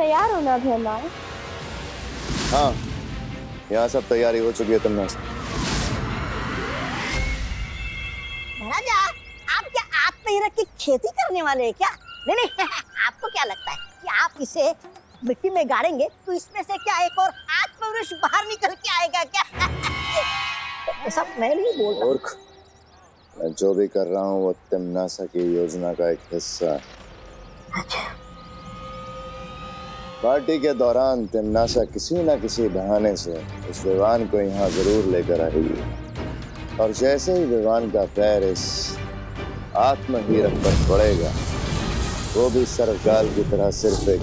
तैयार हो ना भैमार? हाँ, यहाँ सब तैयारी हो चुकी है। तुमने महाराजा, आप क्या आत्महीरक की खेती करने वाले हैं क्या? नहीं नहीं आपको क्या लगता है कि आप इसे मिट्टी में गाड़ेंगे तो इसमें से क्या एक और आत्मवृक्ष बाहर निकल के आएगा क्या? ऐसा मैं नहीं बोल रहा। मूर्ख, मैं जो भी कर रहा हूँ वो तिम्नासा की योजना का एक हिस्सा है। अच्छा। पार्टी के दौरान तिम्नासा किसी न किसी बहाने से उस विवान को यहाँ जरूर लेकर आएगी, और जैसे ही विवान का पैर इस आत्महीरक पर पड़ेगा, वो भी सर्वकाल की तरह सिर्फ एक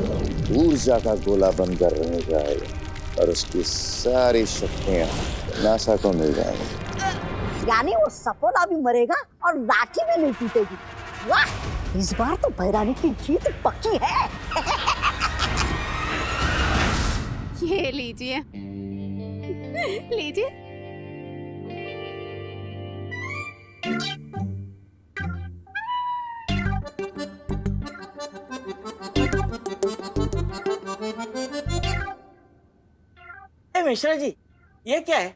ऊर्जा का गोला बनकर रह जाएगा और उसकी सारी शक्तियाँ नासा को मिल जाएंगी। यानी वो सपोला भी मरेगा और लाठी भी नहीं टूटेगी। वाह, इस बार तो भैरानी की जीत पक्की है। ये लीजिए लीजिए। मिश्रा जी, ये क्या है?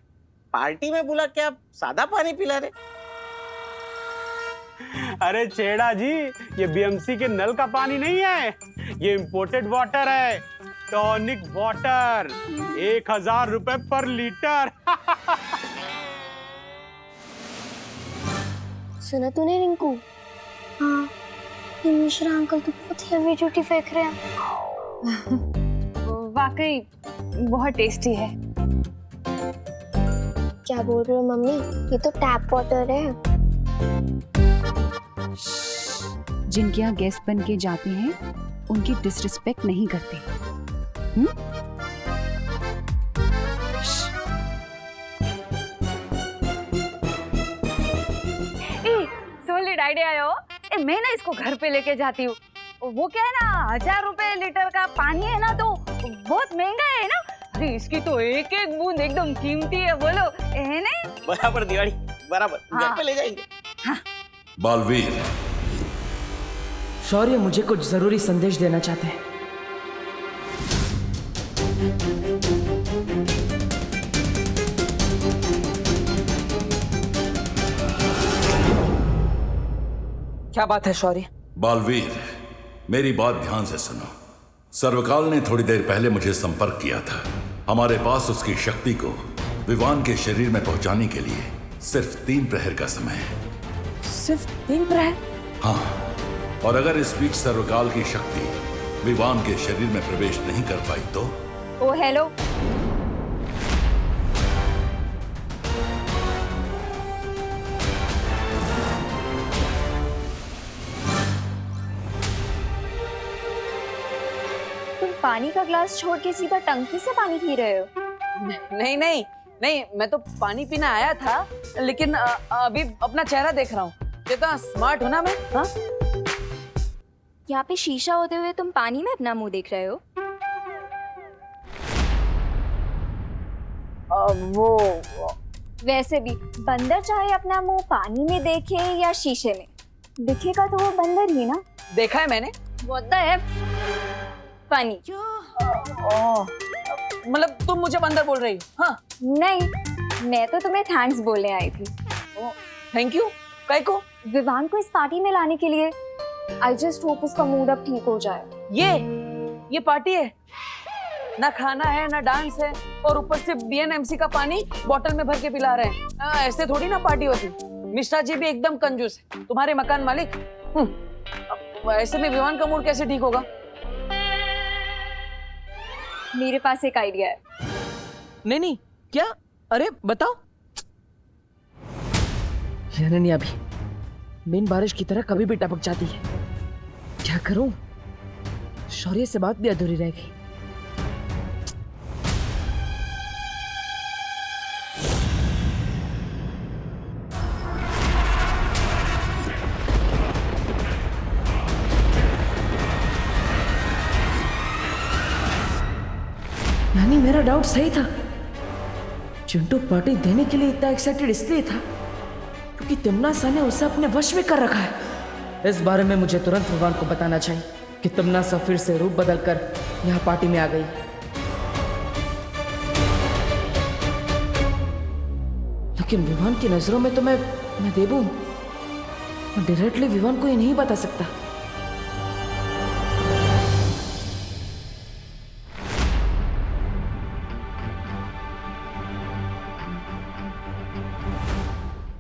पार्टी में बुला के आप सादा पानी पिला रहे? अरे छेड़ा जी, ये बीएमसी के नल का पानी नहीं है, ये इंपोर्टेड वाटर है, टॉनिक वाटर। 1000 रुपए पर लीटर। सुना तूने रिंकू? हाँ, ये मिश्रा अंकल तो बहुत हेवी ड्यूटी फेंक रहे हैं। वाकई बहुत टेस्टी है। क्या बोल रहे हो मम्मी? ये तो टैप वाटर है। जिनके यहाँ गेस्ट बन के जाते हैं उनकी डिसरिस्पेक्ट नहीं करते। सोलिड आइडिया है वो। मैं ना इसको घर पे लेके जाती हूँ। वो क्या है ना, 1000 रुपए लीटर का पानी है ना, तो बहुत महंगा है ना। अरे इसकी तो एक एक बूंद एकदम कीमती है, बोलो है नहीं? बराबर दिवाली, बराबर। हाँ। घर पे ले जाएंगे। हाँ। बालवीर, शौर्य मुझे कुछ जरूरी संदेश देना चाहते हैं। क्या बात है शौर्य? बालवीर, मेरी बात ध्यान से सुनो। सर्वकाल ने थोड़ी देर पहले मुझे संपर्क किया था। हमारे पास उसकी शक्ति को विवान के शरीर में पहुंचाने के लिए सिर्फ 3 प्रहर का समय है। सिर्फ 3 प्रहर? हाँ, और अगर इस बीच सर्वकाल की शक्ति विवान के शरीर में प्रवेश नहीं कर पाई तो? ओ हेलो, पानी का ग्लास छोड़ के सीधा टंकी से पानी पी रहे हो? नहीं नहीं नहीं, मैं तो पानी पीने आया था, लेकिन अभी अपना चेहरा देख रहा हूँ। कितना स्मार्ट हूँ ना मैं। हाँ? यहाँ पे शीशा होते हुए तुम पानी में अपना मुंह देख रहे हो? वो वैसे भी बंदर चाहे अपना मुंह पानी में देखे या शीशे में, दिखेगा तो वो बंदर ही ना। देखा है मैंने। What the F? पानी। मतलब तुम मुझे बंदर बोल रही हो? हाँ? नहीं, मैं तो तुम्हें थैंक्स बोलने आई थी। Thank you. काय को? विवान को इस पार्टी में लाने के लिए। आई जस्ट होप उसका मूड अब ठीक हो जाए। ये पार्टी है ना, खाना है ना डांस है, और ऊपर से बीएनएमसी का पानी बोतल में भर के पिला रहे हैं। ऐसे थोड़ी ना पार्टी होती। मिश्रा जी भी एकदम कंजूस है, तुम्हारे मकान मालिक। ऐसे में विवान का मूड कैसे ठीक होगा? मेरे पास एक आइडिया है। नहीं, क्या? अरे बताओ। अनन्या भी मेन बारिश की तरह कभी भी टपक जाती है। क्या करूं? शौर्य से बात भी अधूरी रह गई। यानी मेरा डाउट सही था। चिंटू पार्टी देने के लिए इतना एक्साइटेड इसलिए था क्योंकि तिम्नासा ने उसे अपने वश में कर रखा है। इस बारे में मुझे तुरंत विवान को बताना चाहिए कि तिम्नासा फिर से रूप बदलकर यहाँ पार्टी में आ गई। लेकिन विवान की नजरों में तो मैं देबू हूं। मैं डायरेक्टली विवान को ये नहीं बता सकता।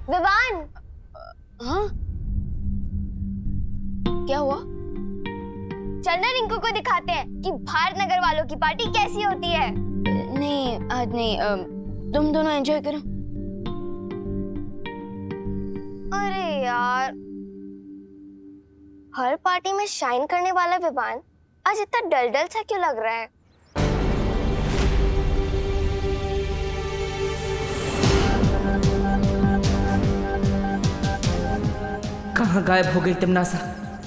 विवान, हाँ, क्या हुआ? चलना रिंकू को दिखाते हैं कि भारत नगर वालों की पार्टी कैसी होती है। नहीं आज नहीं, तुम दोनों एंजॉय करो। अरे यार, हर पार्टी में शाइन करने वाला विवान आज इतना डल सा क्यों लग रहा है? कहाँ गायब हो गई तमन्नासा?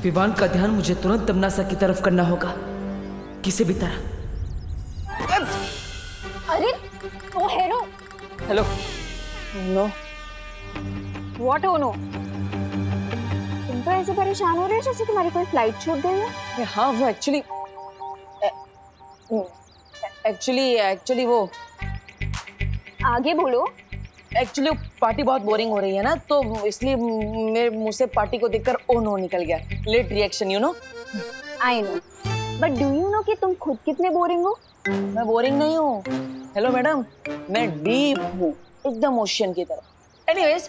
विवान का ध्यान मुझे तुरंत तमन्नासा की तरफ करना होगा, किसी भी तरह। अरे ओ hero. Hello. No. What oh no? तुम तो ऐसे परेशान हो रहे हो जैसे तुम्हारी कोई फ्लाइट छूट गई है। हाँ, वो एक्चुअली वो आगे बोलो। एक्चुअली पार्टी बहुत बोरिंग हो रही है ना, तो इसलिए मेरे मुंह से पार्टी को देखकर ओ नो निकल गया। Late reaction, you know. I know, but do you know कि तुम खुद कितने बोरिंग हो? मैं बोरिंग नहीं हूँ। हेलो मैडम, मैं डीप हूँ, एकदम ओशियन की तरह। एनीवेज,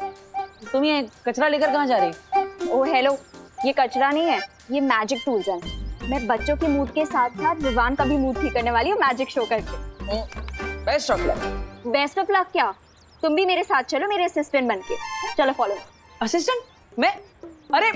तुम ये कचरा लेकर कहाँ जा रही? ओ हेलो, ये कचरा नहीं है, ये मैजिक टूल्स हैं। मैं बच्चों के मूड के साथ साथ विवान का भी मूड ठीक करने वाली हूँ मैजिक शो करके। Best of luck. Best of luck क्या? तुम भी मेरे साथ चलो, मेरे असिस्टेंट बनके। चलो फॉलो। असिस्टेंट? मैं? अरे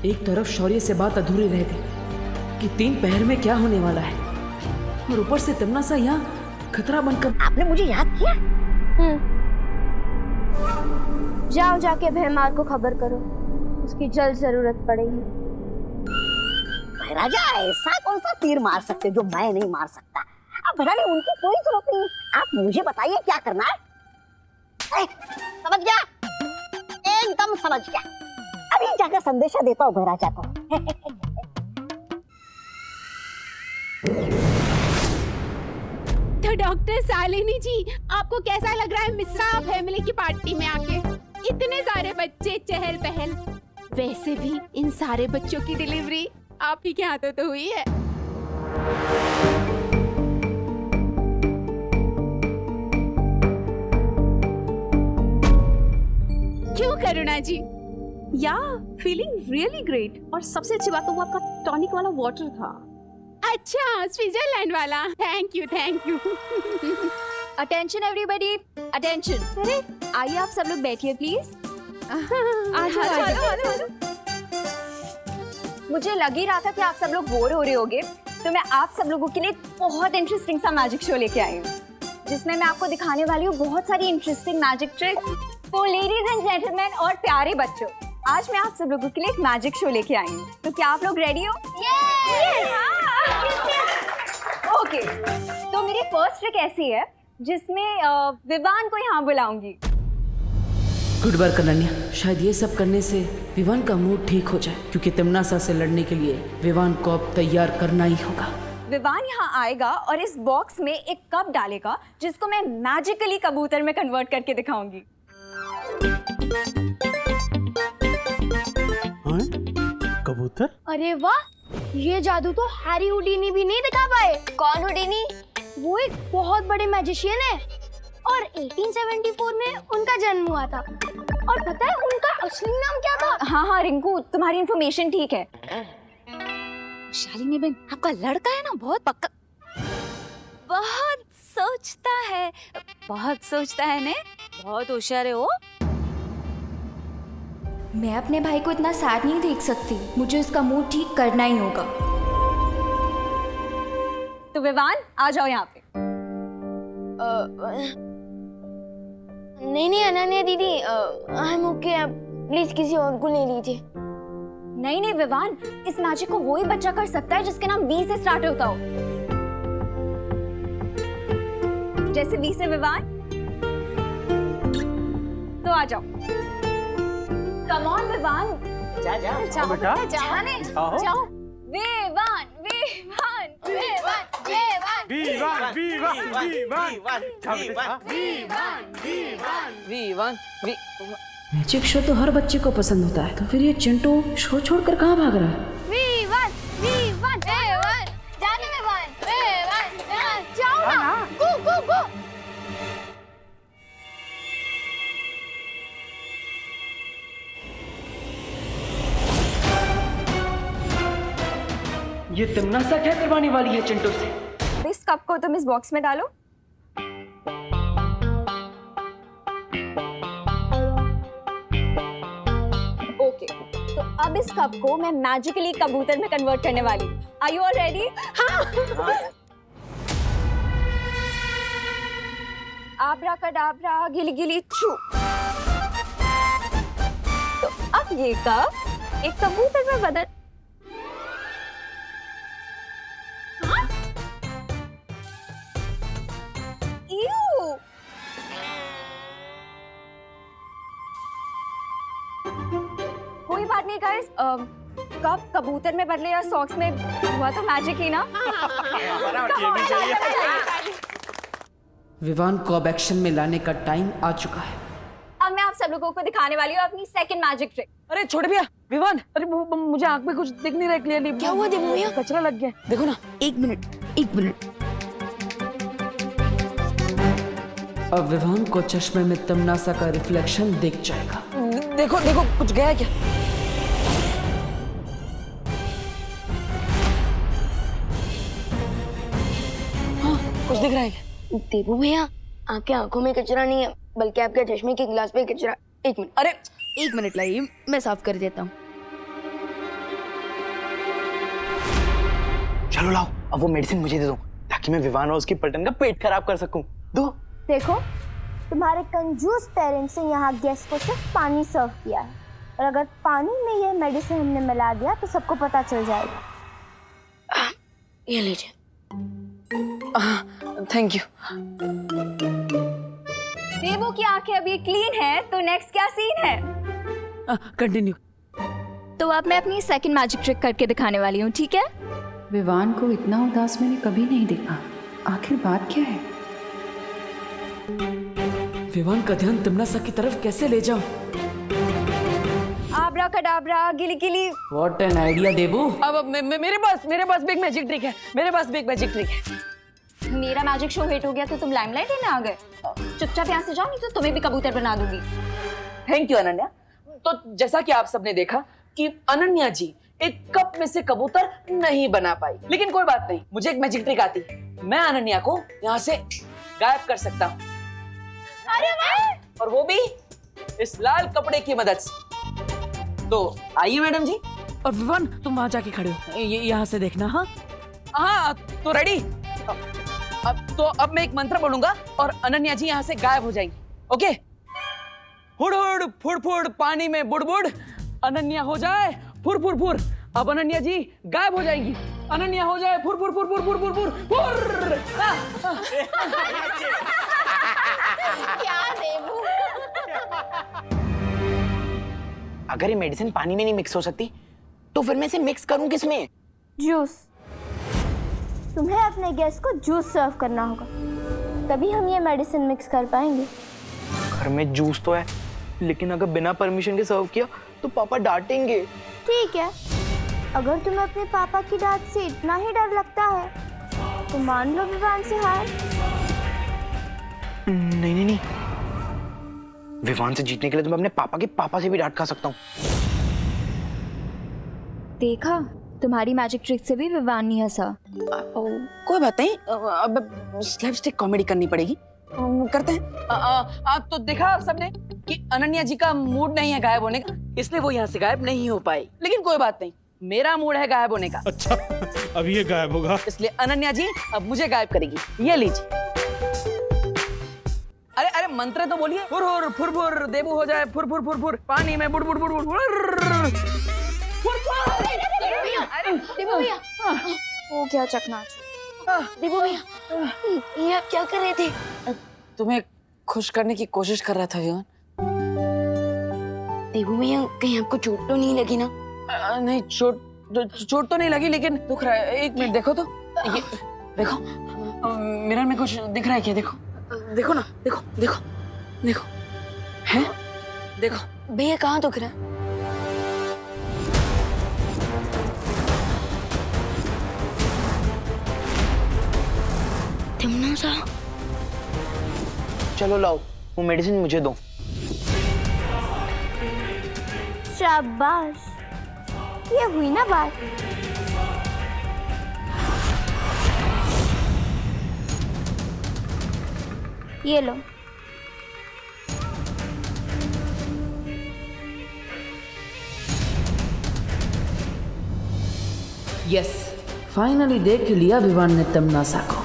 एक तरफ शौर्य से बात अधूरी रह गई कि 3 पहर में क्या होने वाला है, और ऊपर से तमन्नासा यहाँ खतरा बनकर। आपने मुझे याद किया? जाओ जाके भैमार को खबर करो, उसकी जल्द जरूरत पड़ेगी। राजा ऐसा कौन सा तीर मार सकते जो मैं नहीं मार सकता? अब भला नहीं, उनकी कोई जरूरत नहीं। आप मुझे बताइए क्या करना है। समझ गया? एकदम समझ गया। अभी जाकर संदेशा देता हूँ महाराजा को। तो डॉक्टर शालिनी जी, आपको कैसा लग रहा है मिश्रा फैमिली की पार्टी में आके? इतने सारे बच्चे, चहल पहल। वैसे भी इन सारे बच्चों की डिलीवरी आप ही के हाथों तो हुई है। क्यों करुणा जी? या फीलिंग रियली ग्रेट, और सबसे अच्छी बात तो वो आपका टॉनिक वाला वाटर था। अच्छा, स्विट्जरलैंड वाला। Thank you, thank you. Attention everybody, attention. अरे आइए आप सब लोग बैठिए प्लीज। मुझे लग ही रहा था कि आप सब लोग बोर हो रहे होगे, तो मैं आप सब लोगों के लिए बहुत इंटरेस्टिंग सा मैजिक शो लेके आई हूँ, जिसमें मैं आपको दिखाने वाली हूँ बहुत सारी इंटरेस्टिंग मैजिक ट्रिक। तो लेडीज एंड जेंटलमैन और प्यारे बच्चों, आज मैं आप सब लोगों के लिए एक मैजिक शो लेके आई हूँ। तो क्या आप लोग रेडी हो? ओके, तो मेरी फर्स्ट ट्रिक ऐसी है जिसमें विवान को यहाँ बुलाऊंगी। Good work Ananya. शायद ये सब करने से विवान का मूड ठीक हो जाए, क्योंकि तमन्नासा से लड़ने के लिए विवान को अब तैयार करना ही होगा। विवान यहाँ आएगा और इस बॉक्स में एक कप डालेगा, जिसको मैं मैजिकली कबूतर में कन्वर्ट करके दिखाऊंगी। कबूतर? अरे वाह, ये जादू तो हैरी हुडीनी भी नहीं दिखा पाए। कौन हुडीनी? वो एक बहुत बड़े मैजिशियन है और 1874 में उनका जन्म हुआ था। और पता है उनका असली नाम क्या था? हाँ रिंकू, तुम्हारी इन्फॉर्मेशन ठीक है। शालिनी बहन, आपका लड़का है ना, बहुत पक्का, बहुत सोचता है ने, बहुत होशियार है वो। मैं अपने भाई को इतना सैड नहीं देख सकती, मुझे उसका मूड ठीक करना ही होगा। तो विवान आ जाओ यहाँ पे। नहीं अनन्या दीदी, आई एम ओके, प्लीज किसी और को ले लीजिए। नहीं नहीं विवान, इस मैजिक को वही बच्चा कर सकता है जिसके नाम वी से स्टार्ट होता हो। जैसे वी से विवान। तो आ जाओ। Come on Vivaan. जा जा जाओ बेटा। जाने आओ। जाओ। विवान विवान विवान विवान वीवान वीवान वीवान वी1 मैजिक शो तो हर बच्चे को पसंद होता है, तो फिर ये चिंटू शो छोड़कर कहाँ भाग रहा है? विवान विवान विवान जाने विवान विवान जाओ ना, गो गो गो। ये तमन्ना क्या करवाने वाली है चिंटू से? इस कप को तुम इस बॉक्स में डालो। ओके, तो अब इस कप को मैं मैजिकली कबूतर में कन्वर्ट करने वाली। Are you all ready? Abracadabra गिली गिली छू। तो अब ये कप एक कबूतर में बदल। कोई बात नहीं गाइस, कब कबूतर में बदले या सॉक्स में हुआ तो मैजिक ही ना। ये भी चाहिए। विवान को अब एक्शन में लाने का टाइम आ चुका है। अब मैं आप सब लोगों को दिखाने वाली हूँ अपनी सेकंड मैजिक ट्रिक। अरे छोड़ भैया, विवान, अरे मुझे आंख में कुछ दिख नहीं रहा क्लियरली। क्या हुआ देबू भैया? कचरा लग गया, देखो ना। एक मिनट। अब विवान को चश्मे में तमन्ना का रिफ्लेक्शन दिख जाएगा। देखो देखो, कुछ गया क्या? हाँ, कुछ दिख रहा है क्या? देबू भैया, आपके आंखों में कचरा नहीं है, बल्कि आपके चश्मे के गिलास पे कचरा। एक मिनट, अरे एक मिनट लाइए, मैं साफ कर देता हूँ। चलो लाओ, अब वो मेडिसिन मुझे दे दो ताकि मैं विवान और उसकी पलटन का पेट खराब कर सकूं। दो। देखो, तुम्हारे कंजूस पेरेंट्स ने यहाँ गेस्ट को सिर्फ पानी सर्व किया है, और अगर पानी में ये मेडिसिन हमने मिला दिया तो सबको पता चल जाएगा। ये लीजिए। Thank you. देवू की आंखें अभी क्लीन है, तो नेक्स्ट क्या सीन है? कंटिन्यू। तो अब मैं अपनी सेकंड मैजिक ट्रिक करके दिखाने वाली हूँ, ठीक है? विवान को इतना उदास मैंने कभी नहीं देखा। आखिर बात क्या है? विवान का ध्यान तमन्ना की तरफ कैसे ले जाऊं? आब्राकाडाब्रा गिली गिली। What an idea देबू। अब मेरे पास भी एक मैजिक ट्रिक है। मेरा मैजिक शो हिट हो गया तो तुम लाइमलाइट लेने आ गए। चुपचाप यहाँ से जाओ, नहीं तो तुम्हें भी कबूतर बना दूंगी। Thank you Ananya. तो जैसा कि आप सबने देखा कि अनन्या जी एक कप में से कबूतर नहीं बना पाई, लेकिन कोई बात नहीं, मुझे एक मैजिक ट्रिक आती है। मैं अनन्या को यहाँ से गायब कर सकता हूँ। अरे वाह! और वो भी इस लाल कपड़े की मदद से। तो आइए मैडम जी। और विवान, तुम वहां जाके खड़े हो, यहाँ से देखना। हाँ, तो रेडी। अब मैं एक मंत्र बोलूंगा और अनन्या जी यहाँ से गायब हो जाएंगी। ओके? हुड़ हुड़ फुड़ फुड़ पानी में बुड़ बुड़, अनन्या हो जाए फुर फुर फुर। अब अनन्या जी गायब हो जाएंगी। अनन्या हो जाए फुर फुर फुर फुर फुर फुर फुर फुर। क्या देवू? अगर ये मेडिसिन पानी में नहीं मिक्स हो सकती, तो फिर मैं इसे मिक्स करूं किसमें? जूस। तुम्हें अपने गेस्ट को जूस सर्व करना होगा, तभी हम ये मेडिसिन मिक्स कर पाएंगे। घर में जूस तो है, लेकिन अगर बिना परमिशन के सर्व किया तो पापा डांटेंगे। ठीक है, अगर तुम्हें अपने पापा की डांट से इतना ही डर लगता है तो मान लो विवान से हार। नहीं, विवान से जीतने के लिए तो मैं अपने पापा के पापा से भी डांट खा सकता हूँ। देखा, तुम्हारी मैजिक ट्रिक से भी विवान नहीं हंसा। कोई बात नहीं, अब स्लैपस्टिक कॉमेडी करनी पड़ेगी। करते हैं। आप तो देखा आप सबने कि अनन्या जी का मूड नहीं है गायब होने का, इसलिए वो यहाँ से गायब नहीं हो पाई। लेकिन कोई बात नहीं, मेरा मूड है गायब होने का। अच्छा, अब ये गायब होगा। इसलिए अनन्या जी अब मुझे गायब करेगी। ये लीजिए। अरे मंत्र तो बोलिए। फुर फुर फुर फुर, देबू हो जाए फुर फुर फुर फुर, पानी में बुड़ बुड़ बुड़ बुड़। देवू भैया, वो क्या चकनाचूर। देवू भैया, ये आप क्या कर रहे थे? तुम्हें खुश करने की कोशिश कर रहा था विवान। देवू भैया, कहीं आपको चोट तो नहीं लगी ना? नहीं, चोट तो नहीं लगी, लेकिन दुख रहा है। एक मिनट देखो तो, ये देखो, मिरर में कुछ दिख रहा है क्या? देखो, देखो ना, देखो देखो देखो, है? देखो भैया, कहाँ दुख रहा है? तिमनासा। चलो लाओ, वो मेडिसिन मुझे दो। शाबाश, ये हुई ना बात। ये लो। यस, फाइनली देख लिया विवान ने तमनासा को।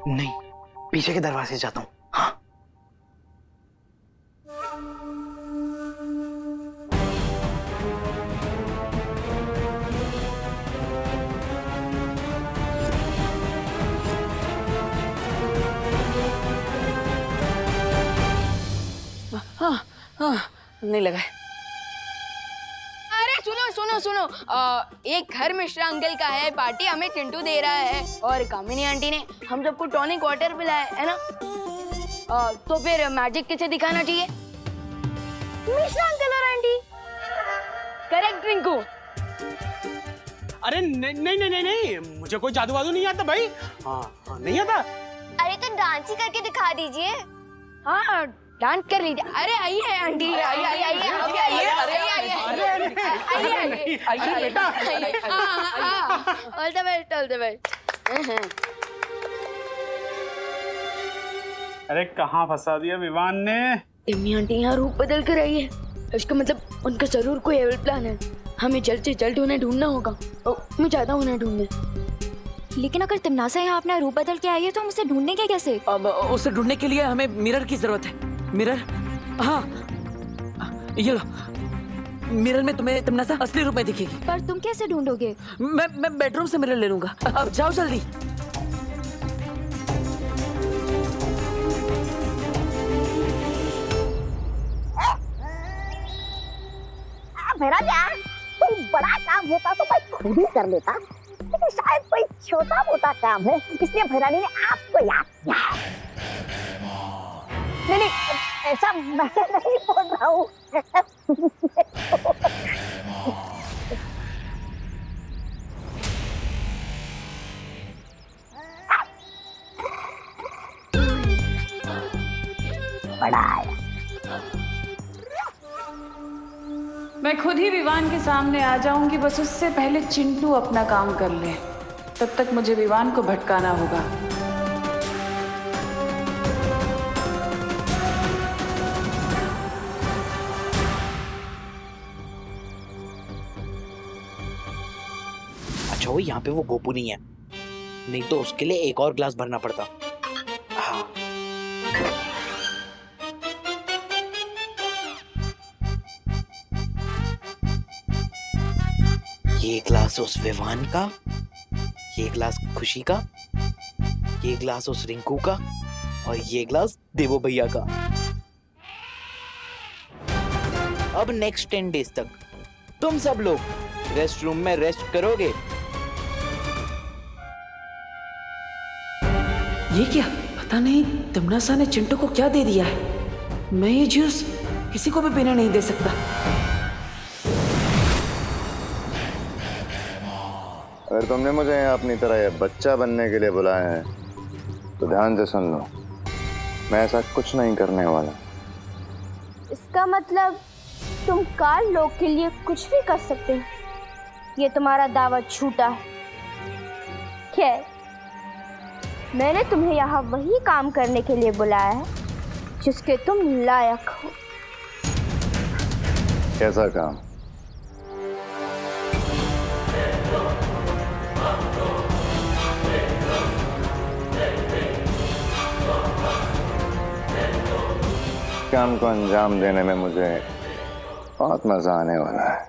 नहीं, पीछे के दरवाजे से जाता हूँ। हाँ। हाँ, नहीं लगा है। अरे सुनो सुनो सुनो, एक घर मिश्रा अंकल का है, पार्टी हमें चिंटू दे रहा है और कामिनी आंटी ने हम सबको टॉनिक वाटर पिलाया है ना। तो फिर मैजिक किसे दिखाना चाहिए? मिश्रा अंकल और आंटी। करेक्ट रिंकू। अरे नहीं नहीं नहीं नहीं, मुझे कोई जादू वादू नहीं आता भाई। हाँ, नहीं आता। अरे तो डांस ही करके दिखा दीजिए। हाँ, डांस कर लीजिए। अरे आइए आंटी, आइए आइए आइए आइए आइए आइए बेटा। All the best, all the best. अरे कहाँ फंसा दिया विवान ने। टिम्मी आंटी यहाँ रूप बदल कर आई है, इसका मतलब उनका जरूर कोई एविल प्लान है। हमें जल्द से जल्द उन्हें ढूंढना होगा। मैं चाहता हूँ उन्हें ढूंढने। लेकिन अगर तिमनासा यहाँ अपना रूप बदल के आई है तो हम उसे ढूंढेंगे कैसे? अब उसे ढूंढने के लिए हमें मिरर की जरूरत है। मिरर, हाँ, ये लो। मिरर में तुम्हें तमनासा असली रूप में दिखेगी। पर तुम कैसे ढूंढोगे? मैं बेडरूम से मिरर ले लूंगा। अब जाओ जल्दी। भैराजा, कोई बड़ा काम होता तो मैं खुद ही कर लेता, लेकिन शायद कोई छोटा मोटा काम है, इसलिए भैरानी ने आपको याद किया। नहीं, ऐसा मैं नहीं बोल रहा हूँ। बड़ा आया। मैं खुद ही विवान के सामने आ जाऊंगी, बस उससे पहले चिंटू अपना काम कर ले। तब तक मुझे विवान को भटकाना होगा। अच्छा, वो यहाँ पे वो गोपू नहीं है, नहीं तो उसके लिए एक और ग्लास भरना पड़ता। हाँ। ये ग्लास उस विवान का, ये ग्लास खुशी का, ये ग्लास उस रिंकू का और ये ग्लास देवो भैया का। अब नेक्स्ट 10 डेज तक तुम सब लोग रेस्ट रूम में रेस्ट करोगे। ये क्या? पता नहीं तमनासा ने चिंटू को क्या दे दिया है। मैं ये जूस किसी को भी पीने नहीं दे सकता। अगर तुमने मुझे यहाँ अपनी तरह बच्चा बनने के लिए बुलाया है तो ध्यान से सुन लो, मैं ऐसा कुछ नहीं करने वाला। इसका मतलब तुम काल लोग के लिए कुछ भी कर सकते हो। ये तुम्हारा दावा झूठा है। खैर, मैंने तुम्हें यहाँ वही काम करने के लिए बुलाया है जिसके तुम लायक हो। कैसा काम? काम को अंजाम देने में मुझे बहुत मजा आने वाला है।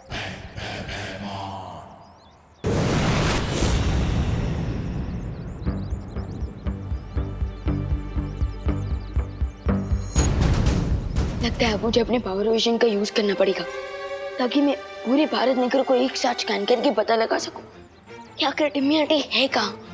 लगता है मुझे अपने पावर विजन का यूज करना पड़ेगा ताकि मैं पूरे भारत नगर को एक साथ स्कैन करके पता लगा सकूं क्या आखिर टिम्मी आंटी है कहाँ।